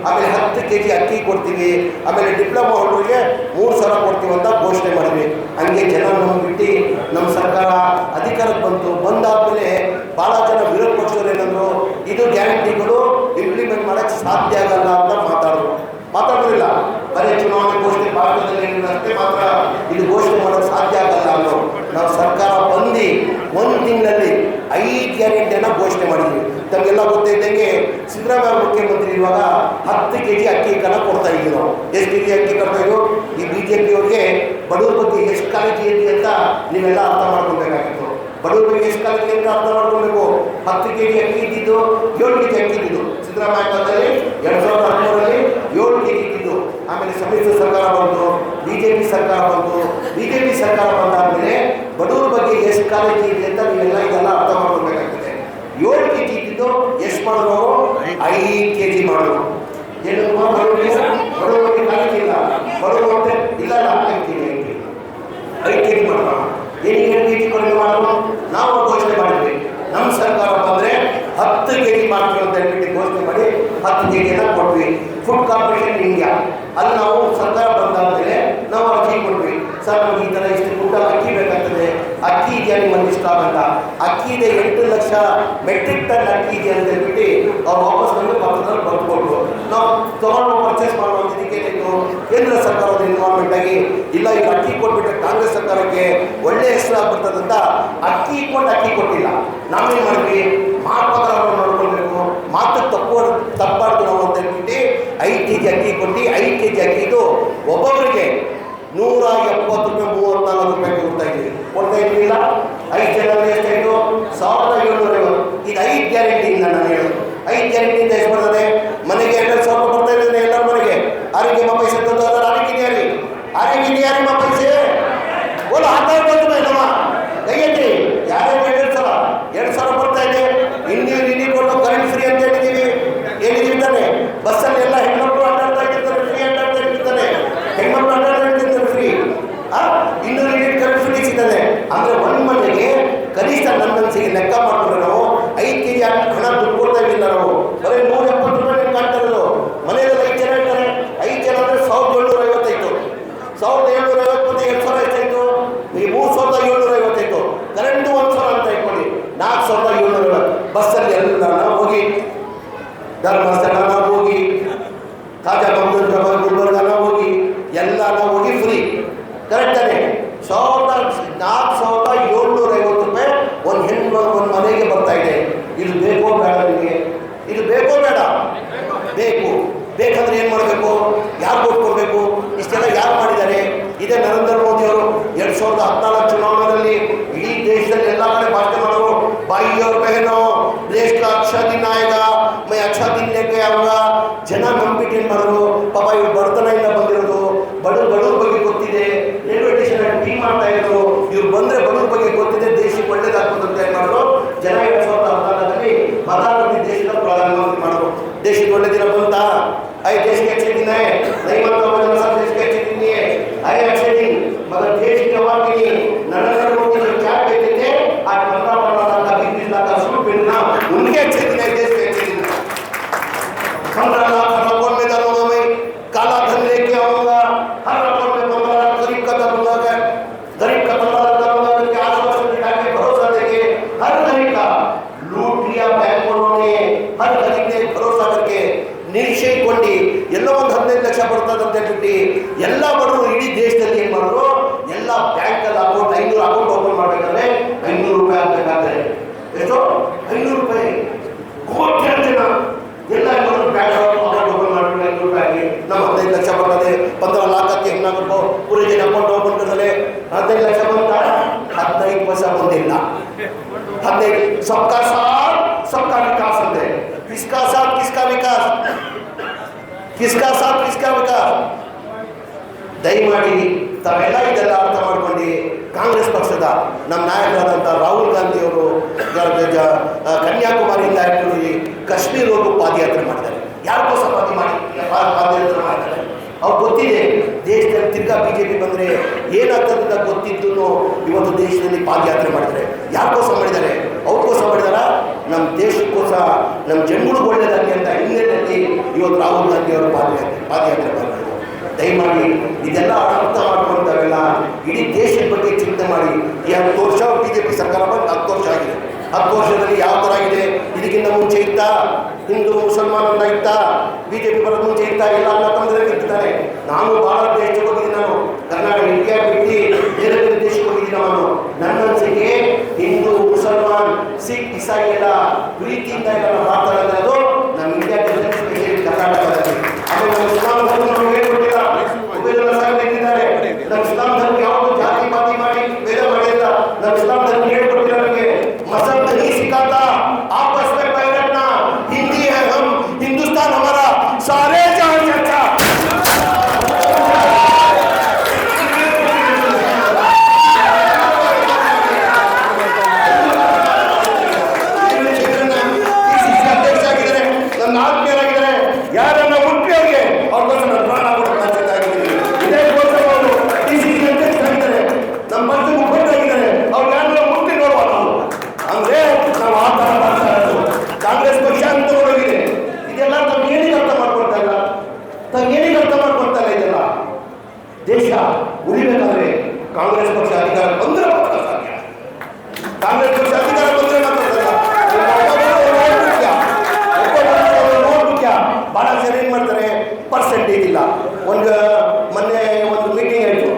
[SPEAKER 1] ಆಮೇಲೆ 10 kg ಅಕ್ಕಿ ಕೊಡ್ತೀವಿ, ಆಮೇಲೆ ಡಿಪ್ಲೊಮಾ ಹುಡುಗರಿಗೆ 3,000 ಕೊಡ್ತೀವಿ ಅಂತ ಘೋಷಣೆ ಮಾಡಿದ್ವಿ. ಹಂಗೆ ಜನ ಬಿಟ್ಟು ನಮ್ಮ ಸರ್ಕಾರ ಅಧಿಕಾರಕ್ಕೆ ಬಂದಾದ್ಮೇಲೆ ಭಾಳ ಜನ ವಿರೋಧ ಪಕ್ಷದವ್ರು ಏನಂದ್ರು, ಇದು ಗ್ಯಾರಂಟಿಗಳು ಇಂಪ್ಲಿಮೆಂಟ್ ಮಾಡೋಕ್ಕೆ ಸಾಧ್ಯ ಆಗಲ್ಲ ಅಂತ ಮಾತಾಡೋದಿಲ್ಲ. ಬರೀ ಚುನಾವಣೆ ಘೋಷಣೆ ಭಾರತದಲ್ಲಿ ಅಷ್ಟೇ ಮಾತ್ರ ಇದು ಘೋಷಣೆ ಮಾಡೋಕ್ಕೆ ಸಾಧ್ಯ ಆಗಲ್ಲ ಅನ್ನೋ. ನಾವು ಸರ್ಕಾರ ಬಂದು 1 ತಿಂಗಳಲ್ಲಿ 5 ಗ್ಯಾರಂಟಿಯನ್ನು ಘೋಷಣೆ ಮಾಡಿದ್ವಿ. ತಮಗೆಲ್ಲ ಗೊತ್ತಿದ್ದಂಗೆ ಸಿದ್ದರಾಮಯ್ಯ ಮುಖ್ಯಮಂತ್ರಿ ಇರುವಾಗ 10 kg ಅಕ್ಕಿ ಕೊಡ್ತಾ ಇದ್ದೀವಿ ನಾವು. ಎಷ್ಟು kg ಅಕ್ಕಿ ಕೊಡ್ತಾ ಇದ್ರು? ಈ BJP ಅವ್ರಿಗೆ ಬಡವ್ರ ಬಗ್ಗೆ ಎಷ್ಟು ಕಾಳಜಿ ಐತಿ ಅಂತ ನೀವೆಲ್ಲ ಅರ್ಥ ಮಾಡ್ಕೊಬೇಕಾಗಿತ್ತು. ಬಡವ್ರ ಬಗ್ಗೆ ಎಷ್ಟು ಕಾಳಜಿ ಅಂತ ಅರ್ಥ ಮಾಡ್ಕೊಬೇಕು. 10 kg ಅಕ್ಕಿ ಇದ್ದಿದ್ದು 7 kg ಅಕ್ಕಿ ಇದ್ದಿದ್ದು ಸಿದ್ದರಾಮಯ್ಯ ಕಾಲದಲ್ಲಿ 2013ರಲ್ಲಿ 7 kg ಇದ್ದಿದ್ದು. ಆಮೇಲೆ ಸಮ್ಮಿಶ್ರ ಸರ್ಕಾರ ಬಂತು, BJP ಸರ್ಕಾರ ಬಂದಾದ್ಮೇಲೆ ಬಡವ್ರ ಬಗ್ಗೆ ಎಷ್ಟು ಕಾಳಜಿ ಇದೆ ಅಂತ ನೀವೆಲ್ಲ ಇದೆಲ್ಲ ಅರ್ಥ ಮಾಡ್ಕೊಬೇಕಾಗ್ತದೆ. 7 kg ಇದ್ದಿದ್ದು ಎಷ್ಟು ಮಾಡಿದ್ರು? 5 kg ಮಾಡಿದ್ರು. ಏನು ಬಡವ್ರ ಬಗ್ಗೆ ಕಾಳಜಿ ಇಲ್ಲ, ಬಡವ್ರು ಅಂತ ಇಲ್ಲ 5 kg ಮಾಡೋಣ. ಏನು 7 kg ಕಡಿಮೆ ಮಾಡೋದು? ನಾವು ಘೋಷಣೆ ಮಾಡಿದ್ವಿ. ನಮ್ಮ ಸರ್ಕಾರ ಬಂದರೆ 10 kg ಮಾಡ್ತೀವಿ ಅಂತ ಹೇಳ್ಬಿಟ್ಟು ಘೋಷಣೆ ಮಾಡಿ 10 kg ಕೊಟ್ವಿ. ಫುಡ್ ಕಾರ್ಪೊರೇಷನ್ ಇಂಡಿಯಾ ಅಲ್ಲಿ ನಾವು ಸರ್ಕಾರ ಬಂದಾದ್ಮೇಲೆ ನಾವು ಅರ್ಜಿ ಕೊಟ್ವಿ. ಸರ್ ನಮ್ಗೆ ಈ ಥರ ಇಷ್ಟು ಕ್ವಿಂಟಲ್ ಅಕ್ಕಿ ಬೇಕಾಗ್ತದೆ, ಅಕ್ಕಿ ಇದೆಯಾ ನಿಮ್ಮಲ್ಲಿ ಇಷ್ಟ ಆಗಂತ. ಅಕ್ಕಿ ಇದೆ, 8 ಲಕ್ಷ ಮೆಟ್ರಿಕ್ ಟನ್ ಅಕ್ಕಿ ಇದೆ ಅಂತ ಹೇಳ್ಬಿಟ್ಟು ಅವ್ರು ವಾಪಸ್ ಬಂದು ಪತ್ರದಲ್ಲಿ ಬರ್ಕೊಟ್ರು. ನಾವು ತೊಗೊಂಡು ಪರ್ಚೇಸ್ ಮಾಡುವಂಥದ್ದಕ್ಕೆ ಕೇಂದ್ರ ಸರ್ಕಾರದ ಇನ್ವಾಲ್ವ್ಮೆಂಟ್ ಆಗಿ ಇಲ್ಲ, ಈಗ ಅಕ್ಕಿ ಕೊಟ್ಬಿಟ್ರೆ ಕಾಂಗ್ರೆಸ್ ಸರ್ಕಾರಕ್ಕೆ ಒಳ್ಳೆ ಹೆಸರು ಆಗ್ಬಿಡ್ತದಂತ ಅಕ್ಕಿ ಕೊಟ್ಟಿಲ್ಲ. ನಾವೇನು ಮಾಡಿದ್ವಿ? ಮಾತುಗಳನ್ನು ನೋಡ್ಕೊಳ್ಬೇಕು, ಮಾತು ತಪ್ಪಾಡ್ತು ನಾವು ಅಂತ ಹೇಳ್ಬಿಟ್ಟು 5 kg ಅಕ್ಕಿ ಕೊಟ್ಟು 5 kg ಅಕ್ಕಿದು ಒಬ್ಬೊಬ್ಬರಿಗೆ 170 ರೂಪಾಯಿ 34 ರೂಪಾಯಿ ಕೊಡ್ತಾ ಇದ್ವಿಲ್ಲ. 5 ಜನ ಎಷ್ಟಾಯಿತು? 1,750. ಇದು 5 ಗ್ಯಾರಂಟಿಯಿಂದ ನಾನು ಹೇಳೋದು. 5 ಗ್ಯಾರಂಟಿಯಿಂದ ಎಷ್ಟು ಬರ್ತದೆ? ಮನೆಗೆ 2,000 ಬರ್ತಾ ಇದ್ದೇನೆ ಎಲ್ಲರ ಮನೆಗೆ. ಆರೋಗ್ಯ ಪೈಸೆ ಆರೋಗ್ಯ ಮಾ ಪೈಸೆ ಓಲು ಹಾಕ್ತಾ ನಮ್ಮ ಕೈಯಲ್ಲಿ ಯಾರ್ಯಾರು 2,000 ಬರ್ತಾ ಇದೆ. ಇಂಡಿ ಕೊಟ್ಟು ಕರೆಂಟ್ ಫ್ರೀ ಅಂತ ಹೇಳಿದ್ದೀವಿ ತಾನೆ. ಬಸ್ಸಲ್ಲಿ ಎಲ್ಲ ಹೆಣ್ಮಕ್ಳು ಅಡ್ಡಾಡ್ತಾ ಇರ್ತಾರೆ, ಫ್ರೀ ಅಡ್ಡಾಡ್ತಾ ಇರ್ತಾರೆ, ಹೆಣ್ಮಕ್ಳು ಅಡ್ಡಾಡ್ತಾ ಇರ್ತಾರೆ ಫ್ರೀ. 200 ಯೂನಿಟ್ ಕರೆಂಟ್ ಫ್ರೀ ಸಿಗ್ತದೆ. ಅಂದರೆ 1 ಮನೆಗೆ ಕನಿಷ್ಠ ನನ್ನ ಮನಸ್ಸಿಗೆ ಲೆಕ್ಕ ಮಾಡ್ಕೊಂಡ್ರೆ ನಾವು 5 kg ಹಣ ದುಡ್ಡು ಕೊಡ್ತಾ ಇರಲಿಲ್ಲ. ನಾವು ಬರೀ 170 ರೂಪಾಯಿ ಕಾಣ್ತಾ ಇರೋದು. ಮನೆಯಲ್ಲಿ 5 ಜನ ಇರ್ತಾರೆ, 5 ಜನ ಅಂದರೆ 1,750. 1,750 ಮತ್ತು 2,000 ಎಷ್ಟಾಯಿತು? ಈ 3,750. ಕರೆಂಟು 1,000 ಅಂತ ಇಟ್ಕೊಳ್ಳಿ, 4,750. ಬಸ್ಸಲ್ಲಿ ಎಲ್ಲ ಹೋಗಿ ಧರ್ಮಸ್ಥಳ ಹೋಗಿ, ಗುಲ್ಬರ್ಗ ಹೋಗಿ, ಎಲ್ಲ ಹೋಗಿ ಫ್ರೀ. ಕರೆಕ್ಟಾನೆ 4,750 ರೂಪಾಯಿ ಒಂದು ಹೆಣ್ಣು ಮನೆಗೆ ಬರ್ತಾ ಇದೆ. ಇದು ಬೇಕೋ ಬೇಡ ನಿಮಗೆ? ಇದು ಬೇಕೋ ಬೇಡ? ಬೇಕಂದ್ರೆ ಏನು ಮಾಡಬೇಕು? ಯಾರು ಕೊಟ್ಕೊಡ್ಬೇಕು? ಇಷ್ಟೆಲ್ಲ ಯಾರು ಮಾಡಿದ್ದಾರೆ? ಇದೇ ನರೇಂದ್ರ ಮೋದಿ ಅವರು 2014 ಚುನಾವಣೆಯಲ್ಲಿ ಇಡೀ ದೇಶದಲ್ಲಿ ಎಲ್ಲ ಕಡೆ ಭಾಷಣ ಮಾಡೋರು. ಬಾಯಿಯವ್ರ ಬಹನೋ ದೇಶ ಕಾ ಅಚ್ಚಾ ದಿನ ಆएगा, मैं अच्छा दिन लेके आऊंगा. ಜನ ನಂಬಿಕೆ ಏನು ಮಾಡೋರು? ಪಾಪ ಇವ್ರು ಬಡತನದಿಂದ ಬಂದಿರೋದು, ಬಡವ್ರ ಬಗ್ಗೆ ಗೊತ್ತಿದೆ, ರೈಲ್ವೆ ಸ್ಟೇಷನ್ ಟೀಮ್ ಮಾಡ್ತಾ ಇದ್ರು, ಇವ್ರು ಬಂದರೆ ಬಡವ್ರ ಬಗ್ಗೆ ಗೊತ್ತಿದೆ, ದೇಶಕ್ಕೆ ಒಳ್ಳೇದಾಗ್ಬೋದು ಅಂತ ಏನು ಮಾಡೋರು? ಜನ 2014ರಲ್ಲಿ ಮತಾಂತರ ದೇಶದ ಪ್ರಧಾನಮಂತ್ರಿ ಮಾಡೋರು. ದೇಶಕ್ಕೆ ಒಳ್ಳೆ ದಿನ ಬಂತಾ? देश के अच्छे दिन है, नहीं मानता हूँ सब देश के अच्छे दिन नहीं है, आए अच्छे दिन, मगर देश के अवाम के लिए नरेंद्र मोदी जो क्या कहते थे, आज 15 लाख का 20 लाख का सूट पहनना उनके अच्छे दिन है, देश के अच्छे दिन है. 15 लाख हर अकाउंट में डालूंगा मैं, काला धन लेके आऊंगा, हर अकाउंट में 15 लाख गरीब का डालूंगा, गरीब का 15 लाख डालूंगा करके आश्वासन दिखा के भरोसा देके हर गरीब का लूट लिया बैंकों ने. हर गरीब ने भरोसा करके ನಿರೀಕ್ಷೆ ಇಟ್ಕೊಂಡು ಎಲ್ಲೋ ಒಂದು 15 ಲಕ್ಷ ಬರ್ತದೆ ಅಂತ ಹೇಳ್ಬಿಟ್ಟು ಎಲ್ಲ ಬಡವರು ಇಡೀ ದೇಶದಲ್ಲಿ 15 ಲಕ್ಷ ಬಂತ, 15 ಪೈಸೆ ಬಂದಿಲ್ಲ. 15 ಸಬ್ಕಾ ಸಾಥ್ ಸಬ್ಕಾ ವಿಕಾಸ್ ಅಂತೆ. ಕಿಸ್ಕಾ ಸಾಥ್ ಕಿಸ್ಕಾ ವಿಕಾಸ್, ಕಿಸ್ಕಾ ಸಾಥ್ ಕಿಸ್ಕಾ ವಿಕಾಸ್. ದಯಮಾಡಿ ತಾವೆಲ್ಲ ಇದೆಲ್ಲ ಅರ್ಥ ಮಾಡ್ಕೊಂಡು ಕಾಂಗ್ರೆಸ್ ಪಕ್ಷದ ನಮ್ಮ ನಾಯಕರಾದಂಥ ರಾಹುಲ್ ಗಾಂಧಿಯವರು ಕನ್ಯಾಕುಮಾರಿಯಿಂದ ಹಿಡಿದು ಕಾಶ್ಮೀರವರೆಗೂ ಪಾದಯಾತ್ರೆ ಮಾಡಿದ್ದಾರೆ. ಯಾರಿಗೋಸ್ಕರ ಪಾದಯಾತ್ರೆ ಮಾಡ್ತಾರೆ? ಅವ್ರು ಗೊತ್ತಿದೆ ದೇಶದಲ್ಲಿ ತಿರ್ಗಾ BJP ಬಂದರೆ ಏನಾಗ್ತದೆ ಗೊತ್ತಿದ್ದು ಇವತ್ತು ದೇಶದಲ್ಲಿ ಪಾದಯಾತ್ರೆ ಮಾಡಿದ್ದಾರೆ. ಯಾರಿಗೋಸ್ಕರ ಮಾಡಿದ್ದಾರೆ? ಅವ್ರಿಗೋಸ್ಕರ ಮಾಡಿದಾರ, ನಮ್ಮ ದೇಶಕ್ಕೋಸ್ಕರ, ನಮ್ಮ ಜನಗಳಿಗೆ ಒಳ್ಳೆಯದಾಗಲಿ ಅಂತ ಹಿನ್ನೆಲೆಯಲ್ಲಿ ಇವತ್ತು ರಾಹುಲ್ ಗಾಂಧಿ ಅವರು ಪಾದಯಾತ್ರೆ ಮಾಡಿದ್ದಾರೆ. ದಯಮಾಡಿ ಇದೆಲ್ಲ ಅರ್ಥ ಮಾಡ್ಕೊಂತಾವೆಲ್ಲ ಇಡೀ ದೇಶದ ಬಗ್ಗೆ ಚಿಂತೆ ಮಾಡಿ. 10 ವರ್ಷ BJP ಸರ್ಕಾರ ಬಂದು 10 ವರ್ಷ ಆಗಿದೆ. 10 ವರ್ಷದಲ್ಲಿ ಯಾವ ಥರ ಆಗಿದೆ? ಇದಕ್ಕಿಂತ ಮುಂಚೆ ಇತ್ತ ಹಿಂದೂ ಮುಸಲ್ಮಾನನ್ನ ಇತ್ತ, BJP ಬರೋದು ಮುಂಚೆ ಇತ್ತ, ಎಲ್ಲ ಅನ್ನ ತಂದ್ರೆ ಇರ್ತಾರೆ. ನಾನು ಭಾಳ ದೇಶಕ್ಕೆ ಹೋಗಿದ್ದೀನಿ. ನಾನು ಕರ್ನಾಟಕ ಇಂಡಿಯಾ ಬಿಟ್ಟು ಬೇರೆ ಬೇರೆ ದೇಶಕ್ಕೆ ಹೋಗಿದ್ದೀನಿ. ನಾನು ನನ್ನ ಅನಿಸಿಕೆ ಹಿಂದೂ ಮುಸಲ್ಮಾನ್ ಸಿಖ್ ಇಸಾಯಿ ಎಲ್ಲ ಪ್ರೀತಿಯಿಂದ ಎಲ್ಲ ಮಾತಾಡೋದು ಅದು ನಮ್ಮ ಇಂಡಿಯಾ ಕರ್ನಾಟಕದಲ್ಲಿ. ಆಮೇಲೆ ನಮ್ಮ ಇಸ್ಲಾಂ ಧರ್ಮ ನಮಗೆ ಹೇಳ್ಕೊಟ್ಟಿಲ್ಲ. ಉಬೇದುಲ್ಲಾ ಸಾಹೇಬ್ ಹೇಳಿದ್ದಾರೆ, ನಮ್ಮ ಇಸ್ಲಾಂ ಧರ್ಮ ಯಾವುದು ಜಾತಿ ಪಾತಿ ಮಾಡಿ ಭೇದ ಮಾಡಿಲ್ಲ. ನಮ್ಮ ಇಸ್ಲಾಂ ಧರ್ಮ ಹೇಳ್ಕೊಟ್ಟಿಲ್ಲ ನಮಗೆ. मजहब नहीं सिखाता, आपस में बैठना, हिंदी है हम, हिंदुस्तान हमारा, सारे जहां चर्चा। ಯಾರನ್ನ ಮುಟ್ಟಿಯವ್ರಿಗೆ ಅವ್ರಿಗೋಸ್ಕರ ಪ್ರಾಣ ಕೊಡಬೇಕಾಗಿದ್ದಾರೆ. ಇದೇ ಗೋಸ್ಕರ ನಮ್ಮ ಮತ್ತೆ ಮುಖಂಡರಾಗಿದ್ದಾರೆ. ಅವ್ರು ಯಾರನ್ನ ಮುಟ್ಟಿ ನೋಡುವ ನಾವು ಅಂದ್ರೆ ನಾವು ಆ ಥರ ಮಾಡ್ತಾ ಇರೋದು. ಕಾಂಗ್ರೆಸ್ ಪಕ್ಷ ಅಂತ ಹೋಗಿದೆ. ಇದೆಲ್ಲ ತಾವು ಏನಿಗೆ ಅರ್ಥ ಮಾಡ್ಕೊಳ್ತಾ ಇಲ್ಲ? ತಾವು ಏನಿಗೆ ಅರ್ಥ ಮಾಡ್ಕೊಳ್ತಾ ಇಲ್ಲ? ಇದೆಲ್ಲ ದೇಶ ಉಳಿಬೇಕಾದ್ರೆ ಕಾಂಗ್ರೆಸ್ ಪಕ್ಷ ಅಧಿಕಾರ ಬಂದ್ರೆ ಮಾತ್ರ ಸಾಧ್ಯ. ಕಾಂಗ್ರೆಸ್ ಪಕ್ಷ ಅಧಿಕಾರ ಬಂದ್ರೆ ಮಾತ್ರ ಸಾಧ್ಯ. ಬಹಳ ಜನ ಏನ್ ಮಾಡ್ತಾರೆ, ಪರ್ಸೆಂಟೇಜ್ ಇಲ್ಲ. ಮೊನ್ನೆ ಒಂದು ಮೀಟಿಂಗ್ ಆಯಿತು,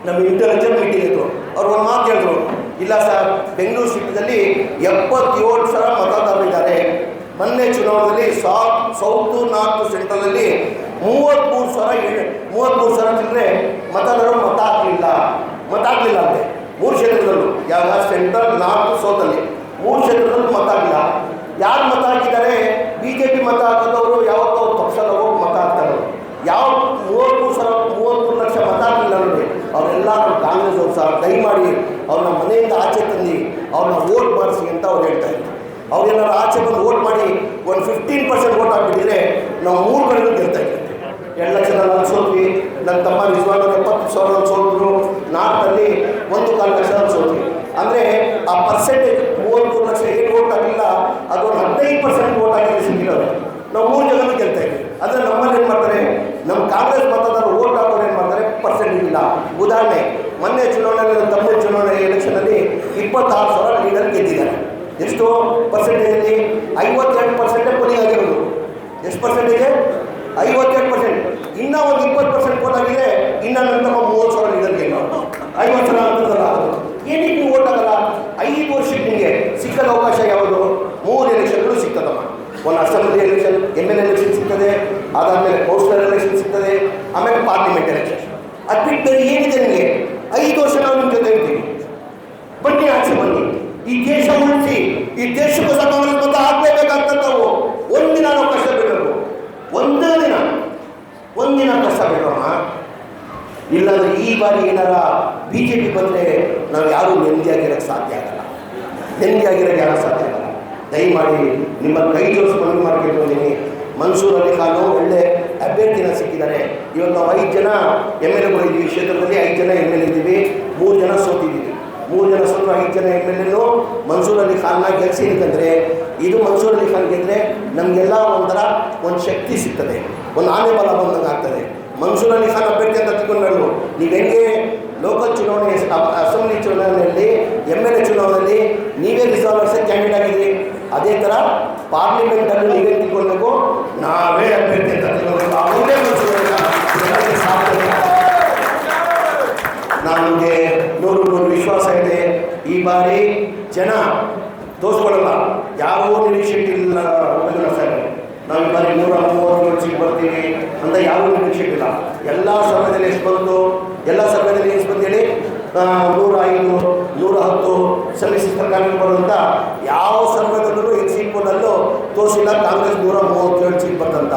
[SPEAKER 1] ನಮ್ಮ ಇಂಟೆಲಿಜೆಂಟ್ ಮೀಟಿಂಗ್ ಆಯಿತು. ಅವ್ರು ಒಂದು ಮಾತು ಹೇಳಿದ್ರು, ಇಲ್ಲ ಸರ್, ಬೆಂಗಳೂರು ಸಿಟಿದಲ್ಲಿ 77,000 ಮತದಾರರಿದ್ದಾರೆ. ಮೊನ್ನೆ ಚುನಾವಣೆಯಲ್ಲಿ ಸೌತ್ ನಾರ್ತ್ ಸೆಂಟ್ರಲಲ್ಲಿ 33,000 ಚಿಲ್ಲರೆ ಮತದಾರರು ಮತ ಹಾಕಲಿಲ್ಲ ಅಂತೆ. 3 ಕ್ಷೇತ್ರದಲ್ಲೂ, ಯಾವ ಸೆಂಟ್ರಲ್ ನಾರ್ತ್ ಸೌತಲ್ಲಿ 3 ಕ್ಷೇತ್ರದಲ್ಲೂ ಮತ ಹಾಕಿಲ್ಲ. ಯಾರು ಮತ ಹಾಕಿದ್ದಾರೆ? BJP ಮತ ಹಾಕಿದವರು ಯಾವತ್ತೋ ಪಕ್ಷದವರು ಮತ ಹಾಕ್ತಾರೆ. ಯಾವ 33 ಲಕ್ಷ ಮತ ಹಾಕಿಲ್ಲ ನೋಡಿ, ಅವರೆಲ್ಲ ಕಾಂಗ್ರೆಸ್ ಅವ್ರು ಸರ್. ದಯಮಾಡಿ ಅವ್ರನ್ನ ಮನೆಯಿಂದ ಆಚೆ ತಂದು ಅವ್ರನ್ನ ವೋಟ್ ಮಾಡಿಸಿ ಅಂತ ಅವ್ರು ಹೇಳ್ತಾ ಇದ್ರು. ಅವ್ರೇನಾದ್ರು ಆಚೆ ಬಂದು ವೋಟ್ ಮಾಡಿ ಒಂದು 15% ವೋಟ್ ಹಾಕ್ಬಿಟ್ಟಿದ್ರೆ ನಾವು 3 ಕಡೆಗೂ ಗೆಲ್ತಾ ಇದ್ದೀವಿ. 2 ಲಕ್ಷದಲ್ಲಿ ನಾನು ಸೋತ್ವಿ. ನನ್ನ ತಮ್ಮ ರಿಜ್ವಾನ್ 70,000 ಸೋತಿದ್ರು. ನಾರ್ಕಲ್ಲಿ 1.25 ಲಕ್ಷ ಸೋತ್ವಿ. ಅಂದರೆ ಆ ಪರ್ಸೆಂಟೇಜ್ 33 ಲಕ್ಷ ಏನು ವೋಟ್ ಆಗಿಲ್ಲ, ಅದೊಂದು 15% ವೋಟ್ ಆಗಿದ್ರೆ ಸಿಕ್ಕಿರೋದು. ನಾವು 3 ಜನರು ಗೆಲ್ತಾ ಇದ್ದೀವಿ. ಆದರೆ ನಮ್ಮಲ್ಲಿ ಏನು ಮಾಡ್ತಾರೆ, ನಮ್ಮ ಕಾಂಗ್ರೆಸ್ ಮತದಾರರು ವೋಟ್ ಹಾಕೋರು ಏನು ಮಾಡ್ತಾರೆ, ಪರ್ಸೆಂಟೇಜ್ ಇಲ್ಲ. ಉದಾಹರಣೆ, ಮೊನ್ನೆ ಚುನಾವಣೆಯಲ್ಲಿ ನಮ್ಮ ತಮ್ಮ ಚುನಾವಣೆ ಎಲೆಕ್ಷನಲ್ಲಿ 26,000 ಲೀಡರ್ ಗೆದ್ದಿದ್ದಾರೆ. ಎಷ್ಟು ಪರ್ಸೆಂಟೇಜಲ್ಲಿ? 52% ಪೋಲಿಂಗ್ ಆಗಿರೋದು. ಎಷ್ಟು ಪರ್ಸೆಂಟೇಜ್? 52%. ಇನ್ನೂ ಒಂದು 20% ವೋಟ್ ಆಗಿದೆ. ಇನ್ನು ನನ್ನ ತಮ್ಮ 30,000 ಲೀಡರ್ ಗೆಲ್ಲೋದು. 50,000 ಅಂತದಲ್ಲ ಆಗೋದು. ಏನಕ್ಕೆ ನೀವು ವೋಟ್ ಆಗಲ್ಲ? 5 ವರ್ಷಕ್ಕೆ ನಿಮಗೆ ಸಿಕ್ಕದ ಅವಕಾಶ ಯಾವುದು? 3 ಎಲೆಕ್ಷನ್ಗಳು ಸಿಗ್ತದಮ್ಮ. ಒಂದು ಅಸೆಂಬ್ಲಿ ಎಲೆಕ್ಷನ್, MLA ಎಲೆಕ್ಷನ್ ಸಿಗ್ತದೆ, ಅದಾದಮೇಲೆ ಕೌನ್ಸಿಲರ್ ಎಲೆಕ್ಷನ್ ಸಿಗ್ತದೆ, ಆಮೇಲೆ ಪಾರ್ಲಿಮೆಂಟ್ ಎಲೆಕ್ಷನ್. ಅದು ಬಿಟ್ಟು ಏನಿದೆ ನಿಮಗೆ? 5 ವರ್ಷ ನಾವು ನಿಮ್ಮ ಜೊತೆ ಇರ್ತೀವಿ. ಬನ್ನಿ, ಆಚೆ ಬನ್ನಿ. ಈ ದೇಶ ಉಳಿಸಿ, ಈ ದೇಶಕ್ಕೋಸ್ಕರ ಕಾಂಗ್ರೆಸ್ ಮತ ಹಾಕಲೇಬೇಕಾಗ್ತದೆ. ನಾವು ಒಂದಿನ ನಾವು ಕಷ್ಟ ಬಿಡಬೇಕು. ಒಂದಿನ ಕಷ್ಟ ಬಿಡೋಣ. ಇಲ್ಲಾಂದ್ರೆ ಈ ಬಾರಿ ಏನಾರ BJP ಬಂದರೆ ನಾವು ಯಾರೂ ನೆಮ್ಮದಿಯಾಗಿರೋಕ್ಕೆ ಸಾಧ್ಯ ಆಗಲ್ಲ. ಯಾರು ಸಾಧ್ಯ ಆಗಲ್ಲ. ದಯಮಾಡಿ ನಿಮ್ಮ ಕೈ ಜೋಡಿಸಿ ಮನವಿ ಮಾಡ್ಕೊಂಡಿದ್ದೀನಿ. ಮನ್ಸೂರ್ ಅಲಿ ಖಾನು ಒಳ್ಳೆ ಅಭ್ಯರ್ಥಿನ ಸಿಕ್ಕಿದ್ದಾರೆ. ಇವತ್ತು ನಾವು 5 ಜನ MLAಗಳು ಇದ್ದೀವಿ. ಕ್ಷೇತ್ರದಲ್ಲಿ 5 ಜನ MLA ಇದ್ದೀವಿ. 3 ಜನ ಸೋತಿದ್ದೀವಿ. 3 ಜನ ಸೋತರು. 5 ಜನ MLAನು ಮನ್ಸೂರ್ ಅಲಿ ಖಾನ್ನ ಗೆಲ್ಸಿ. ಅಂತಂದರೆ ಇದು ಮನ್ಸೂರ್ ಅಲಿ ಖಾನ್ ಗೆದ್ದರೆ ನಮಗೆಲ್ಲ ಒಂದು ಶಕ್ತಿ ಸಿಗ್ತದೆ, ಒಂದು ಆನೆ ಬಲ ಬಂದಂಗೆ ಆಗ್ತದೆ. ಮನ್ಸೂರ್ ಅಲಿ ಖಾನ್ ಅಭ್ಯರ್ಥಿ ಅಂತ ತಿಳ್ಕೊಂಡ್ರು. ನೀವು ಹೆಂಗೆ ಲೋಕಲ್ ಚುನಾವಣೆ, ಅಸೆಂಬ್ಲಿ ಚುನಾವಣೆಯಲ್ಲಿ, MLA ಚುನಾವಣೆಯಲ್ಲಿ ನೀವೇ ರಿಸರ್ವರ್ಸೇ ಕ್ಯಾಂಡಿಡೇಟ್ ಆಗಿದ್ದೀರಿ. ಅದೇ ಥರ ಪಾರ್ಲಿಮೆಂಟಲ್ಲಿ ನೀವೇ ತಿಳ್ಕೊಳ್ಬೇಕು, ನಾವೇ ಅಭ್ಯರ್ಥಿ ಅಂತ ತಿಳ್ಕೊಳ್ಬೇಕು. ಅವರೇ ಮನ್ಸೂರ್ ಅಲಿ ಖಾನ್ ಸಾಧ್ಯ. ನಮಗೆ 100% ವಿಶ್ವಾಸ ಇದೆ. ಈ ಬಾರಿ ಜನ ತೋರಿಸ್ಕೊಳ್ಳಲ್ಲ. ಯಾರೂ ನಿರೀಕ್ಷೆ ಇಲ್ಲ. ಸರ್, ನಾವು ಈ ಬಾರಿ 130 ಸೀಟ್ ಬರ್ತೀವಿ ಅಂತ ಯಾರೂ ನಿರೀಕ್ಷೆ ಇಲ್ಲ. ಎಲ್ಲ ಸರ್ವೇದಲ್ಲಿ ಎಷ್ಟು ಬಂತು? ಎಲ್ಲ ಸರ್ವೇದಲ್ಲಿ ಎಷ್ಟು ಬಂದು ಹೇಳಿ? 105, 110 ಸಮ್ಮಿಶ್ರ ಸರ್ಕಾರಕ್ಕೆ ಬರುವಂಥ ಯಾವ ಸರ್ವೆದಲ್ಲೂ ಎಕ್ಸಿಟ್ ಪೋಲಲ್ಲೂ ತೋರಿಸಿಲ್ಲ ಕಾಂಗ್ರೆಸ್ 137 ಸೀಟ್ ಬರ್ತಂತ.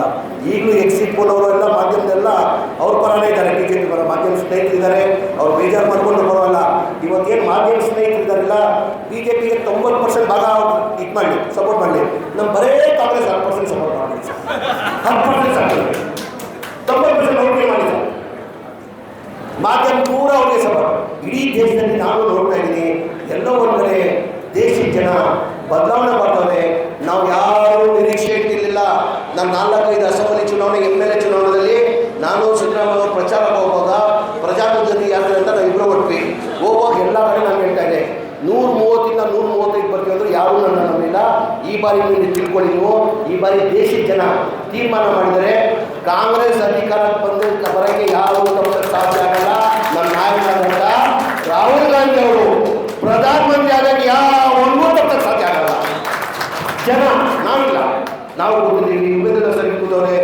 [SPEAKER 1] ಈಗಲೂ ಎಕ್ಸಿಟ್ ಪೋಲ್ ಅವರೆಲ್ಲ ಮಾಧ್ಯಮದೆಲ್ಲ ಅವ್ರ ಪರನೇ ಇದ್ದಾರೆ, ಬಿ ಜೆ ಪಿ ಪರ ಮಾಧ್ಯಮ ಸ್ನೇಹಿತರಿದ್ದಾರೆ, ಅವ್ರು ಬೇಜಾರು ಮಾಡ್ಕೊಂಡು ಬರೋಲ್ಲ. ಇವತ್ತೇನು ಮಾಧ್ಯಮ ಸ್ನೇಹಿತರಿದ್ದಾರಲ್ಲ, ಬಿ ಜೆ ಪಿಗೆ 90% ಭಾಗ ಇದು ಮಾಡಲಿ, ಸಪೋರ್ಟ್ ಮಾಡಲಿ. ನಮ್ಮ ಬರೇ ಕಾಂಗ್ರೆಸ್ 10% ಸಪೋರ್ಟ್ ಮಾಡಲಿ, 10% ಸಾಕು, 90% ಅವ್ರಿಗೆ ಮಾಡಿದ್ದಾರೆ. ಮಾಧ್ಯಮ ಪೂರ ಅವ್ರಿಗೆ ಸಪೋರ್ಟ್. ಇಡೀ ದೇಶದಲ್ಲಿ ನಾನು ನೋಡ್ತಾ ಇದ್ದೀನಿ, ಎಲ್ಲೋ ಒಂದು ಕಡೆ ದೇಶದ ಜನ ಬದಲಾವಣೆ ಮಾಡ್ತವ್ರೆ. ನಾವು ಯಾರೂ ನಿರೀಕ್ಷೆ ಇಟ್ಟಿರಲಿಲ್ಲ. ನಾನು 4-5 ಅಸೆಂಬ್ಲಿ ಚುನಾವಣೆ, MLA ಚುನಾವಣೆಯಲ್ಲಿ ನಾನು ಸಿದ್ದರಾಮಯ್ಯ ಅವರು ಪ್ರಚಾರಕ್ಕೆ ಹೋಗುವಾಗ ಪ್ರಜಾಪ್ರತಿನಿಧಿ ಯಾತ್ರೆ ಅಂತ ನಾವು ಇಬ್ಬರು ಹೊಟ್ವಿ. ಹೋಗುವಾಗ ಎಲ್ಲ ಕಡೆ ನಾನು ಹೇಳ್ತಾ ಇದ್ದೆ, 130 ಇಂದ 135 ಬರ್ತೀವಿ ಅಂದ್ರೆ ಯಾರೂ ನನ್ನ ನಂಬಿಲ್ಲ. ಈ ಬಾರಿ ನೀವು ತಿಳ್ಕೊಳ್ಳಿ, ನೀವು ಈ ಬಾರಿ ದೇಶದ ಜನ ತೀರ್ಮಾನ ಮಾಡಿದರೆ ಕಾಂಗ್ರೆಸ್ ಅಧಿಕಾರಕ್ಕೆ ಬಂದ ಬರೋಕ್ಕೆ ಯಾರು ತಪ್ಪಕ್ಕೆ ಸಾಧ್ಯ ಆಗಲ್ಲ. ನಮ್ಮ ನಾಯಕರಾದಂಥ ರಾಹುಲ್ ಗಾಂಧಿ ಅವರು ಪ್ರಧಾನಮಂತ್ರಿ ಆದಾಗ ಯಾವನಿಗೂ ತಪ್ಪಕ್ಕೆ ಸಾಧ್ಯ ಆಗಲ್ಲ. ಜನ ನಾವಿಲ್ಲ, ನಾವು ಕೂತಿದ್ದೀವಿ, ಉಮೇದುಲ್ಲ ಸರ್ ಕೂತವ್ರೆ,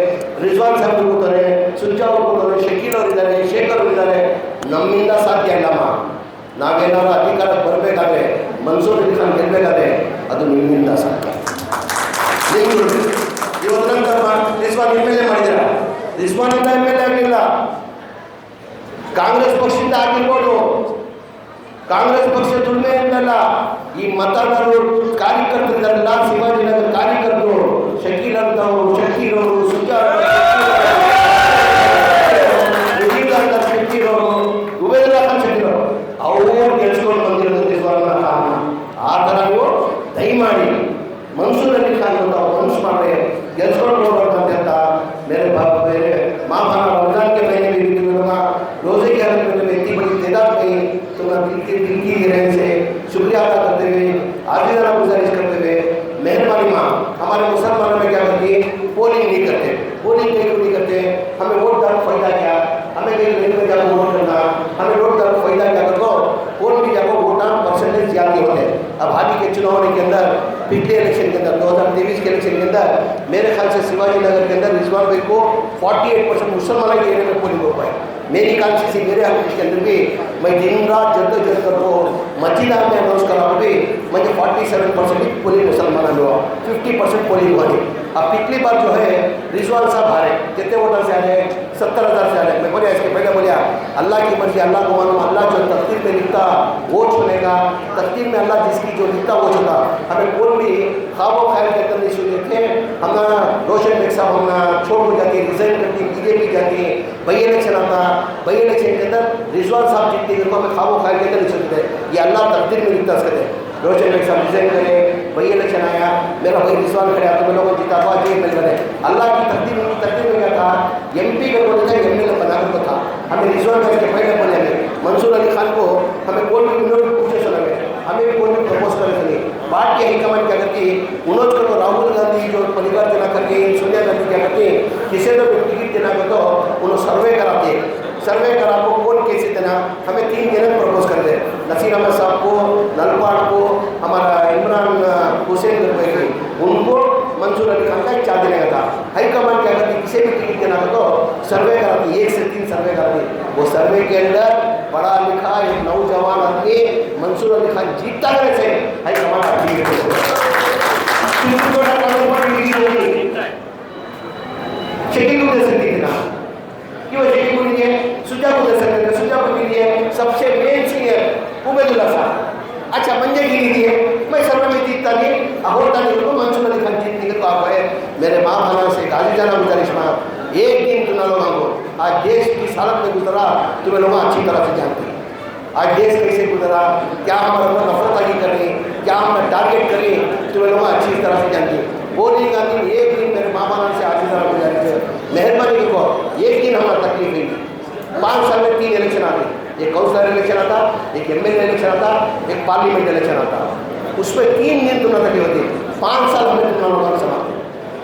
[SPEAKER 1] ರಿಜ್ವಾನ್ ಸಾಹೇಬ್ ಕೂತವ್ರೆ, ಸುಜಾ ಅವರು ಕೂತವ್ರೆ, ಶಕೀಲ್ ಅವರಿದ್ದಾರೆ, ಶೇಖರ್ ಅವರಿದ್ದಾರೆ. ನಮ್ಮಿಂದ ಸಾಧ್ಯ ಇಲ್ಲಮ್ಮ. ನಾವೇನಾದ್ರು ಅಧಿಕಾರಕ್ಕೆ ಬರಬೇಕಾದ್ರೆ, ಮನ್ಸೂರ್ ಅಲಿ ಖಾನ್ ಗೆಲ್ಲಬೇಕಾದ್ರೆ ಅದು ನಿಮ್ಮಿಂದ ಸಾಧ್ಯ. ಇವತ್ತು ನಂತರ ರಿಜ್ವಾನ್ MLA ಮಾಡಿದ್ದೀರ, ರಿಜ್ವಾನಿಂದ MLA ಆಗಲಿಲ್ಲ, ಕಾಂಗ್ರೆಸ್ ಪಕ್ಷದಿಂದ ಆಗಿರ್ಬೋದು. ಕಾಂಗ್ರೆಸ್ ಪಕ್ಷ ದುಡಿಮೆಯಿಂದಲ್ಲ, ಈ ಮತದಾರರು ಕಾರ್ಯಕರ್ತರಿದ್ದಾರಲ್ಲ, ಶಿವಾಜಿನಗರ ಕಾರ್ಯಕರ್ತರು, ಶಕೀಲ್ ಅಂತವರು, ಶಕೀರ್ ಅವರು, ಸುಜಾ ಶಕೀರ್ ಅವರು, ಉಬೇದುಲ್ಲಾ ಖಾನ್ ಶಕೀರ್ ಅವರು ಗೆಲ್ಸ್ಕೊಂಡು ಬಂದಿರೋದು ರಿಜ್ವಾನ್ನ ಕಾರಣ. ಆ ಥರ ನೀವು ದಯಮಾಡಿ ಮನ್ಸೂರ್ ಅಲಿ ಖಾನ್ ಅಂತ ಮನ್ಸು ಮಾಡಿ ಗೆಲ್ಸ್ಕೊಂಡು ಹೋಗ್ಬೇಕಂತ मेरे बाप मेरे माँ खाना रमजान के महीने में भी तुम्हारा रोजे के हालत में तुम्हें इतनी बड़ी तादाद में तुम्हारा दिल की गहराई से शुक्रिया अदा करते हुए आजीज़ाना गुजारिश करते हुए मेहरबानी माँ हमारे मुसलमानों में क्या करती है, पोलिंग नहीं करते। पोलिंग नहीं करते, हमें वोट डाल फायदा क्या, हमें कहीं लेने में जाकर वोट करना, हमें वोट डाल फायदा क्या कर दो, पोल भी जाकर वोटा परसेंटेज ज़्यादा होते हैं। अब हाल ही के चुनाव के अंदर, पिछले इलेक्शन के अंदर 2023 के इलेक्शन के अंदर मेरे ख्याल से शिवाजी नगर के अंदर रिजवान भाई को 48% मुसलमानों के एरिया में पोलिंग हो पाए। मेरी कॉन्स्टिट्यूंसी मेरे हल्के के अंदर भी मैं दिन रात जद्दोजहद करको मस्जिदा में अनाउंस करा भी मुझे 47% पोलिंग मुसलमान हुआ, 50% पोलिंग हुआ थी। अब पिछली बार जो है रिजवान साहब हारे, कितने वोटर से आ रहे, 70,000 से आ रहे। मैं बोलिया इसके पहले बोलिया अल्लाह की मर्जी, अल्लाह को मालूम, अल्लाह जो तकदीर में लिखता वो चुनेगा, तकदीर में अल्लाह जिसकी जो लिखता वो चुनता। हमें कोई भी ख्वाबो ख्याल के अंदर नहीं सुने थे। हमारा रोशन बेग साहब हमने छोड़ हो जाती, रिजाइन करती, बीजेपी जाती, वही इलेक्शन आता, वही इलेक्शन के अंदर रिजवान साहब जीतते, जिनको हमें ख्वाबो ख्याल के अंदर नहीं सुनते। ये अल्लाह तकदीर में लिखता सकते। रोशन बेग साहब रिजाइन करे, वही इलेक्शन आया, मेरा भाई रिजवान खड़े तो मैं लोगों को जीता हुआ जेल मिल गए। अल्लाह की तकदीर में क्या था, MP का बोलता है MLA बनाने को था। हमें रिजवान का इसके पहले बोले हमें मंसूर अली खान को हमें कोई भी पूछे सुना गए, हमें कोई भी प्रपोज करे नहीं। पार्टी हाईकमान क्या करती है, उन्होंने को राहुल गांधी जो परिवार देना करके सोनिया गांधी क्या करती है, किसी को टिकट देना को तो उन्होंने सर्वे कराते हैं। सर्वे करा को कौन कैसे देना, हमें 3 जन प्रपोज कर दे, नसीर अहमद साहब को, नलपाड़ को, हमारा इमरान हुसैन गरबई, उनको मंसूर अली खान का 4 देने का था। हाईकमान क्या करती, किसी भी टिकट देना हो तो सर्वे कराती, 1 से 3 सर्वे कराती। वो सर्वे के अंदर पढ़ा लिखा एक नौजवान आदमी मंसूर अली खान जीतता करे से हाईकमान शेकिंग को दे सकती थी ना, क्यों शेकिंग को नहीं, सुजा को दे सकते थे, सुजा को नहीं दिए। सबसे मेन सीनियर उबैदुल्ला साहब, अच्छा मंजे की नहीं दिए, मैं सर्वे में जीतता नहीं, होता नहीं तो मंसूर अली खान जीतने के तो आप है। मेरे माँ भाना से गाजीजाना गुजारिश में एक दिन चुना लोगों को, आज देश की हालत में गुजरा तुम्हें लोग अच्छी तरह से जानते हैं। आज देश कैसे गुजरा, क्या हमारे ऊपर नफरतबाजी करें, क्या हमने टारगेट करें, तुम्हें लोग अच्छी तरह से जानते हैं। बोली गांधी एक दिन मेरे माँ भाना से आज तरह गुजारिश है, मेहरबानी को एक दिन हमारा तकलीफ नहीं। 5 साल में 3 इलेक्शन आते, एक काउंसिलर इलेक्शन आता, एक MLA इलेक्शन आता, एक पार्लियामेंट इलेक्शन आता, उसमें 3 दिन तुमने तकलीफ होती। 5 साल हमें तुम्हारा समाप्त,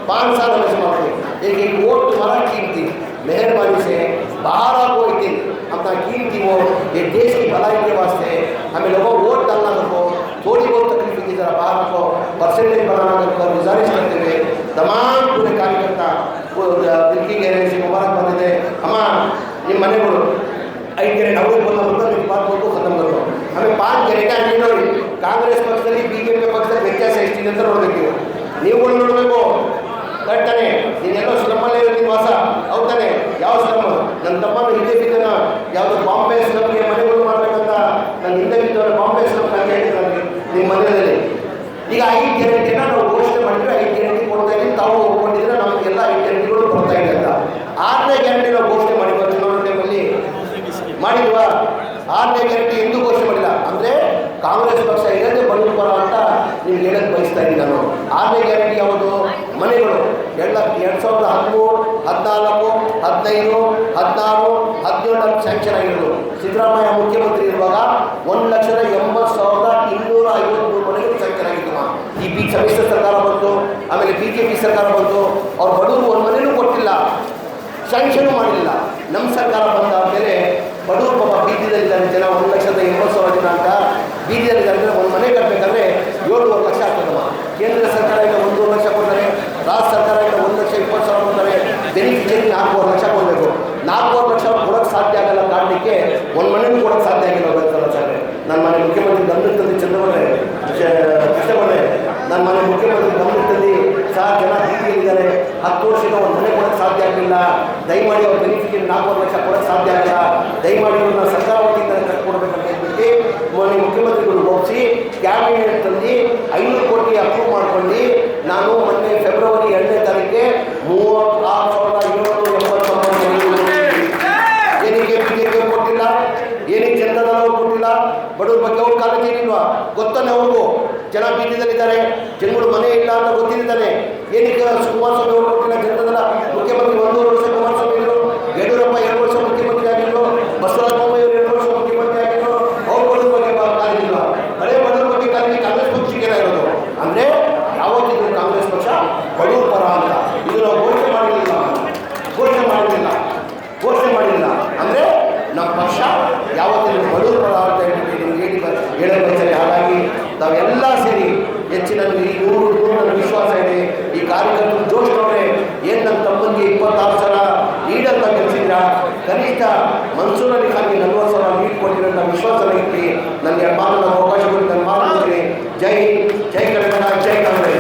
[SPEAKER 1] 5 साल हमें समाप्त। एक वोट तुम्हारा कीमती, मेहरबानी से बाहर आओ कोई दिन अपना कीमती वो ये देश की भलाई के वास्ते हमें लोगों वोट डालना रखो, थोड़ी बहुत तकलीफ की जरा बाहर रखो, परसेंटेज बढ़ाना कर गुजारिश करते हुए तमाम पूरे कार्यकर्ता वो दिल की गहराई से मुबारकबाद देते। हमारा ये मने बोलो आई तेरे ढाबे बोलना मतलब मेरी बात को ख़त्म कर 6ನೇ ಗ್ಯಾರಂಟಿ ಎಂದೂ ಘೋಷಣೆ ಮಾಡಿಲ್ಲ. ಅಂದರೆ ಕಾಂಗ್ರೆಸ್ ಪಕ್ಷ ಇರೋದೇ ಬಡವರ ಪರ ಅಂತ ನಿಮ್ಗೆ ಹೇಳಕ್ಕೆ ಬಯಸ್ತಾ ಇದ್ದೀನಿ ನಾನು. 6ನೇ ಗ್ಯಾರಂಟಿ ಯಾವುದು? ಮನೆಗಳು 2013, 14, 15, 16, 17 ಸ್ಯಾಂಕ್ಷನ್ ಆಗಿರೋದು. ಸಿದ್ದರಾಮಯ್ಯ ಮುಖ್ಯಮಂತ್ರಿ ಇರುವಾಗ 1,80,253 ಮನೆಗಳು ಸ್ಯಾಂಕ್ಷನ್ ಆಗಿತ್ತು. ಈ ಸಮ್ಮಿಶ್ರ ಸರ್ಕಾರ ಬಂತು, ಆಮೇಲೆ BJP ಸರ್ಕಾರ ಬಂತು, ಅವ್ರು ಬಡವರು ಒಂದು ಮನೆಯೂ ಕೊಟ್ಟಿಲ್ಲ, ಸ್ಯಾಂಕ್ಷನು ಮಾಡಲಿಲ್ಲ. ನಮ್ಮ ಸರ್ಕಾರ ಬಂದ ಮೇಲೆ ಬಡವರು ಪಾಪ ಬೀದಿಯಲ್ಲಿದ್ದಾರೆ ಜನ, 1,80,000 ಜನ ಅಂತ ಬೀದಿಯಲ್ಲಿದ್ದಾರೆ. ಒಂದು ಮನೆ ಕಟ್ಟಬೇಕಾದ್ರೆ 7.5 ಲಕ್ಷ ಆಗ್ತದಮ್ಮ. ಕೇಂದ್ರ ಸರ್ಕಾರದಿಂದ 1 ಲಕ್ಷ ಕೊಡ್ತಾರೆ, ರಾಜ್ಯ ಸರ್ಕಾರದಿಂದ 1,20,000 ಕೊಡ್ತಾರೆ. ಬೆನಿಫಿಷರಿ 4.5 ಲಕ್ಷ ಕೊಡಬೇಕು. 4.5 ಲಕ್ಷ ಕೊಡೋಕ್ಕೆ ಸಾಧ್ಯ ಆಗಲ್ಲ ಕಾರಣಕ್ಕೆ ಒಂದು ಮನೆಯೂ ಕೊಡೋಕ್ಕೆ ಸಾಧ್ಯ ಆಗಿಲ್ಲ. ಸರ್ ನನ್ನ ಮನೆ ಮುಖ್ಯಮಂತ್ರಿ ಗಮನಕ್ಕೆ ತಂದು ಚಂದ್ರಬಾಬು ಕಷ್ಟಪಟ್ಟೆ. ನನ್ನ ಮನೆ ಮುಖ್ಯಮಂತ್ರಿ ಗಮನಕ್ಕೆ ತಂದು ಸಾಕು ಜನ ಬೀದಿಯಲ್ಲಿದ್ದಾರೆ, 10 ವರ್ಷದಿಂದ ಒಂದು ಮನೆ ಕೊಡೋಕ್ಕೆ ಸಾಧ್ಯ ಆಗಲಿಲ್ಲ. ದಯಮಾಡಿ ಅವ್ರ ಬೆನಿಫಿಷರಿ 4.5 ಲಕ್ಷ ಕೊಡೋಕ್ಕೆ ಸಾಧ್ಯ ಆಗಿಲ್ಲ. ದಯಮಾಡಿ ಅವ್ರನ್ನ ಸರ್ಕಾರ ವತಿಯಿಂದ ಕಟ್ಕೊಡ್ಬೇಕಂತ ಹೇಳ್ಬಿಟ್ಟು ಮೊನ್ನೆ ಮುಖ್ಯಮಂತ್ರಿಗಳು ಒಪ್ಪಿಸಿ ಕ್ಯಾಬಿನೆಟ್ ತಂದು 500 ಕೋಟಿ ಅಪ್ರೂವ್ ಮಾಡ್ಕೊಂಡು ನಾನು ಮೊನ್ನೆ ಫೆಬ್ರವರಿ 2ನೇ ತಾರೀಕಿಗೆ 36,789 ಏನಕ್ಕೆ BJP ಕೊಟ್ಟಿಲ್ಲ, ಏನಕ್ಕೆ ಜನತಾದಳವ್ರು ಕೊಟ್ಟಿಲ್ಲ, ಬಡವ್ರ ಬಗ್ಗೆ ಅವ್ರ ಕಾಳಜಿ ಏನಿಲ್ವಾ ಗೊತ್ತಾನೆ ಅವ್ರಿಗೂ. ಜನ ಬೀದಿಯಲ್ಲಿದ್ದಾರೆ, ಜನಗಳು ಮನೆ ಇಲ್ಲ ಅಂತ ಗೊತ್ತಿದ್ದಾನೆ. ಏನಕ್ಕೆ ಕುಮಾರಸ್ವಾಮಿ ಅವರು ಕೊಟ್ಟಿಲ್ಲ? ಜನತಾದಳ ಮುಖ್ಯಮಂತ್ರಿ 1.5 ವರ್ಷ ಕುಮಾರಸ್ವಾಮಿ ಇದ್ರು, ಯಡಿಯೂರಪ್ಪ 2 ವರ್ಷ ಮುಖ್ಯಮಂತ್ರಿ ಆಗಿದ್ರು, ಬಸವರಾಜ ಬೊಮ್ಮಾಯಿ 2 ವರ್ಷ ಮುಖ್ಯಮಂತ್ರಿ ಆಗಿದ್ರು. ಅವ್ರು ಬಡವ್ರ ಬಗ್ಗೆ ಕಾಳಜಿ ಇಲ್ವಾ? ಬರೇ ಬಡವ್ರ ಬಗ್ಗೆ ಕಾಳಜಿ ಕಾಂಗ್ರೆಸ್ ಪಕ್ಷಕ್ಕೆ ಇರೋದು. ಅಂದರೆ ಯಾವತ್ತಿದ್ರು ಕಾಂಗ್ರೆಸ್ ಪಕ್ಷ ಬಡವ್ರ ಪರ ಅಂತ ಇದು ನಾವು ಘೋಷಣೆ ಮಾಡಲಿಲ್ಲ. ಅಂದರೆ ನಮ್ಮ ಪಕ್ಷ ಯಾವತ್ತಿದ್ರು ಬಡವ್ರ ಪರ ಅಂತ ಹೇಳ್ಬಿಟ್ಟು ನಿಮ್ಗೆ ಹೇಳೋದು ಬಯಸ್ತಾರೆ. ಹಾಗಾಗಿ ನಾವೆಲ್ಲ ಸೇರಿ ಹೆಚ್ಚಿನ ಈ 100 ನನ್ನ ವಿಶ್ವಾಸ ಇದೆ. ಈ ಕಾರ್ಯಕರ್ತರು ಜೋಶ್ ನೋಡ್ರೆ ಏನು ನನ್ನ ತಮ್ಮನಿಗೆ 26,000 ಲೀಡಂತ ಗೆಲ್ಸಿದ್ರ, ಕನಿಷ್ಠ ಮನ್ಸೂರಲ್ಲಿ ಖಾಲಿ 40,000 ಲೀಡ್ ಕೊಟ್ಟಿರೋಂಥ ವಿಶ್ವಾಸ ಇಟ್ಟು ನನಗೆ ಮಾತನಾಡೋ ಅವಕಾಶ ಕೊಡಿ. ನನ್ನ ಮಾತನಾಡಿ. ಜೈ ಕನ್ನಡ, ಜೈ ಕಾಂಗ್ರೆಸ್.